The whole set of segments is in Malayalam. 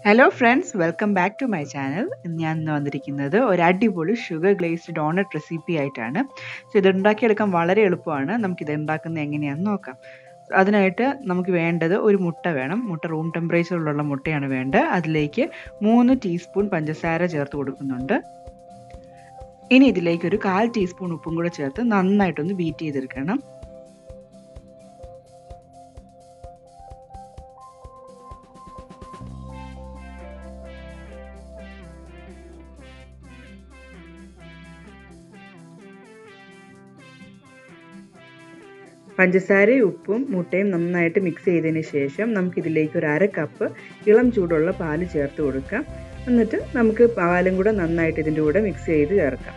Hello friends, welcome back to my channel. ഞാൻ ഇന്ന് വന്നിരിക്കുന്നത് ഒരു അടിപൊളി ഷുഗർ ഗ്ലേസ്ഡ് ഡോണറ്റ് റെസിപ്പി ആയിട്ടാണ്. സോ ഇത് ഉണ്ടാക്കിയെടുക്കാൻ വളരെ എളുപ്പമാണ്. നമുക്കിത് ഉണ്ടാക്കുന്നത് എങ്ങനെയാണെന്ന് നോക്കാം. അതിനായിട്ട് നമുക്ക് വേണ്ടത് ഒരു മുട്ട വേണം. മുട്ട റൂം ടെമ്പറേച്ചറിലുള്ള മുട്ടയാണ് വേണ്ടത്. അതിലേക്ക് 3 ടീസ്പൂൺ പഞ്ചസാര ചേർത്ത് കൊടുക്കുന്നുണ്ട്. ഇനി ഇതിലേക്ക് ഒരു 1/4 ടീസ്പൂൺ ഉപ്പും കൂടെ ചേർത്ത് നന്നായിട്ടൊന്ന് ബീറ്റ് ചെയ്തെടുക്കണം. പഞ്ചസാരയും ഉപ്പും മുട്ടയും നന്നായിട്ട് മിക്സ് ചെയ്തതിന് ശേഷം നമുക്കിതിലേക്ക് ഒരു 1/2 കപ്പ് ഇളം ചൂടുള്ള പാല് ചേർത്ത് കൊടുക്കാം. എന്നിട്ട് നമുക്ക് പാലും കൂടെ നന്നായിട്ട് ഇതിൻ്റെ കൂടെ മിക്സ് ചെയ്ത് ചേർക്കാം.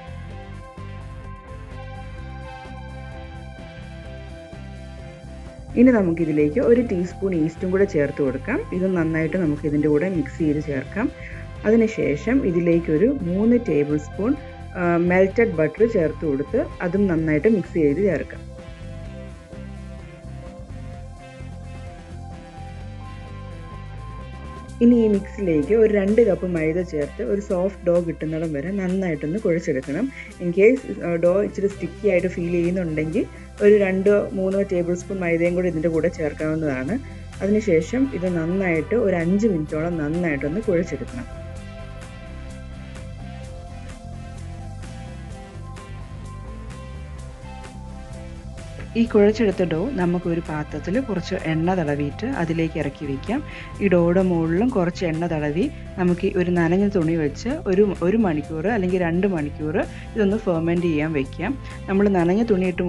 ഇനി നമുക്കിതിലേക്ക് ഒരു ടീസ്പൂൺ ഈസ്റ്റും കൂടെ ചേർത്ത് കൊടുക്കാം. ഇത് നന്നായിട്ട് നമുക്ക് ഇതിൻ്റെ കൂടെ മിക്സ് ചെയ്ത് ചേർക്കാം. അതിനുശേഷം ഇതിലേക്കൊരു 3 ടേബിൾ സ്പൂൺ മെൽറ്റഡ് ബട്ടർ ചേർത്ത് കൊടുത്ത് അതും നന്നായിട്ട് മിക്സ് ചെയ്ത് ചേർക്കാം. ഇനി ഈ മിക്സിലേക്ക് ഒരു 2 കപ്പ് മൈദ ചേർത്ത് ഒരു സോഫ്റ്റ് ഡോ കിട്ടുന്നിടം വരെ നന്നായിട്ടൊന്ന് കുഴച്ചെടുക്കണം. ഇൻ കേസ് ഡോ ഇച്ചിരി സ്റ്റിക്കി ആയിട്ട് ഫീൽ ചെയ്യുന്നുണ്ടെങ്കിൽ ഒരു 2-3 ടേബിൾ സ്പൂൺ മൈദയും കൂടി ഇതിൻ്റെ കൂടെ ചേർക്കാവുന്നതാണ്. അതിനുശേഷം ഇത് നന്നായിട്ട് ഒരു 5 മിനിറ്റോളം നന്നായിട്ടൊന്ന് കുഴച്ചെടുക്കണം. ഈ കുഴച്ചെടുത്ത ഡോ നമുക്കൊരു പാത്രത്തിൽ കുറച്ച് എണ്ണ തടവിയിട്ട് അതിലേക്ക് ഇറക്കി വയ്ക്കാം. ഈ ഡോയുടെ മുകളിലും കുറച്ച് എണ്ണ തടവി നമുക്ക് ഒരു നനഞ്ഞ തുണി വെച്ച് ഒരു മണിക്കൂർ അല്ലെങ്കിൽ 2 മണിക്കൂർ ഇതൊന്ന് ഫെർമെൻറ്റ് ചെയ്യാൻ വയ്ക്കാം. നമ്മൾ നനഞ്ഞ തുണിയിട്ട്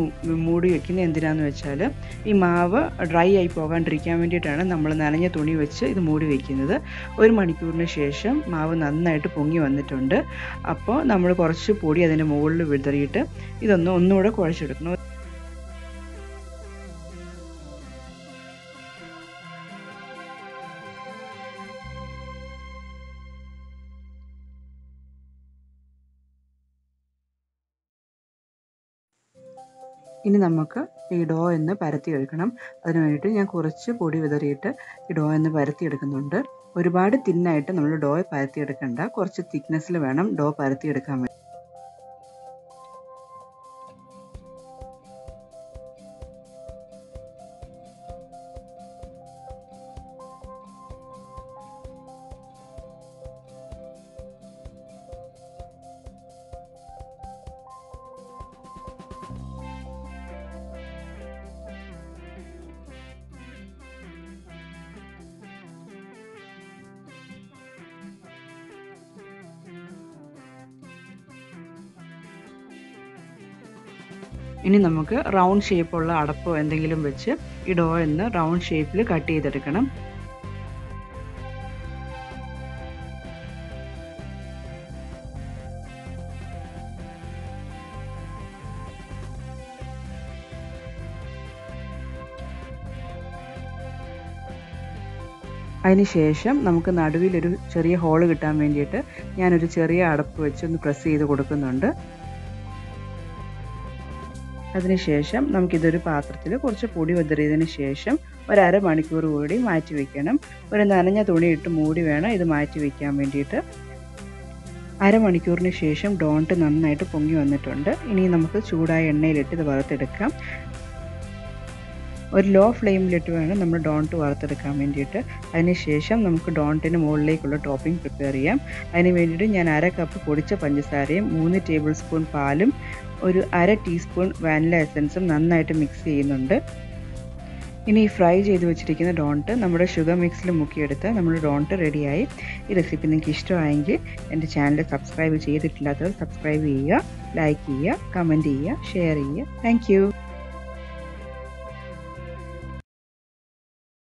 മൂടി വയ്ക്കുന്നത് എന്തിനാണെന്ന് വെച്ചാൽ ഈ മാവ് ഡ്രൈ ആയി പോകാണ്ടിരിക്കാൻ വേണ്ടിയിട്ടാണ് നമ്മൾ നനഞ്ഞ തുണി വെച്ച് ഇത് മൂടി വയ്ക്കുന്നത്. 1 മണിക്കൂറിന് ശേഷം മാവ് നന്നായിട്ട് പൊങ്ങി വന്നിട്ടുണ്ട്. അപ്പോൾ നമ്മൾ കുറച്ച് പൊടി അതിൻ്റെ മുകളിൽ വിതറിയിട്ട് ഒന്നുകൂടെ കുഴച്ചെടുക്കണം. ഇനി നമുക്ക് ഈ ഡോ ഒന്ന് പരത്തിയെടുക്കണം. അതിന് വേണ്ടിയിട്ട് ഞാൻ കുറച്ച് പൊടി വിതറിയിട്ട് ഈ ഡോ ഒന്ന് പരത്തിയെടുക്കുന്നുണ്ട്. ഒരുപാട് തിന്നായിട്ട് നമ്മൾ ഡോ പരത്തിയെടുക്കണ്ട, കുറച്ച് തിക്നെസ്സിൽ വേണം ഡോ പരത്തിയെടുക്കാൻ വേണ്ടി. ഇനി നമുക്ക് റൗണ്ട് ഷേപ്പുള്ള അടപ്പോ എന്തെങ്കിലും വെച്ച് ഈ ഡോ ഒന്ന് റൗണ്ട് ഷേപ്പിൽ കട്ട് ചെയ്തെടുക്കണം. അതിനുശേഷം നമുക്ക് നടുവിലൊരു ചെറിയ ഹോള് കിട്ടാൻ വേണ്ടിയിട്ട് ഞാനൊരു ചെറിയ അടപ്പ് വെച്ച് ഒന്ന് പ്രസ് ചെയ്ത് കൊടുക്കുന്നുണ്ട്. അതിനുശേഷം നമുക്കിതൊരു പാത്രത്തിൽ കുറച്ച് പൊടി വിതറിയതിന് ശേഷം ഒരു 1/2 മണിക്കൂർ കൂടി മാറ്റി വയ്ക്കണം. ഒരു നനഞ്ഞ തുണിയിട്ട് മൂടി വേണം ഇത് മാറ്റി വയ്ക്കാൻ വേണ്ടിയിട്ട്. 1/2 മണിക്കൂറിന് ശേഷം ഡോണറ്റ് നന്നായിട്ട് പൊങ്ങി വന്നിട്ടുണ്ട്. ഇനി നമുക്ക് ചൂടായ എണ്ണയിലിട്ട് ഇത് വറുത്തെടുക്കാം. ഒരു ലോ ഫ്ലെയിമിലിട്ട് വേണം നമ്മൾ ഡോണറ്റ് വറുത്തെടുക്കാൻ വേണ്ടിയിട്ട്. അതിനുശേഷം നമുക്ക് ഡോണറ്റിന് മുകളിലേക്കുള്ള ടോപ്പിംഗ് പ്രിപ്പയർ ചെയ്യാം. അതിന് വേണ്ടിയിട്ട് ഞാൻ 1/2 കപ്പ് പൊടിച്ച പഞ്ചസാരയും 3 ടേബിൾ സ്പൂൺ പാലും ഒരു 1/2 ടീസ്പൂൺ വാനില എസൻസും നന്നായിട്ട് മിക്സ് ചെയ്യുന്നുണ്ട്. ഇനി ഫ്രൈ ചെയ്ത് വെച്ചിരിക്കുന്ന ഡോണറ്റ് നമ്മുടെ ഷുഗർ മിക്സിൽ മുക്കിയെടുത്ത് നമ്മുടെ ഡോണറ്റ് റെഡിയായി. ഈ റെസിപ്പി നിങ്ങൾക്ക് ഇഷ്ടമായെങ്കിൽ എൻ്റെ ചാനൽ സബ്സ്ക്രൈബ് ചെയ്തിട്ടില്ലാത്തവർ സബ്സ്ക്രൈബ് ചെയ്യുക, ലൈക്ക് ചെയ്യുക, കമൻറ്റ് ചെയ്യുക, ഷെയർ ചെയ്യുക. താങ്ക്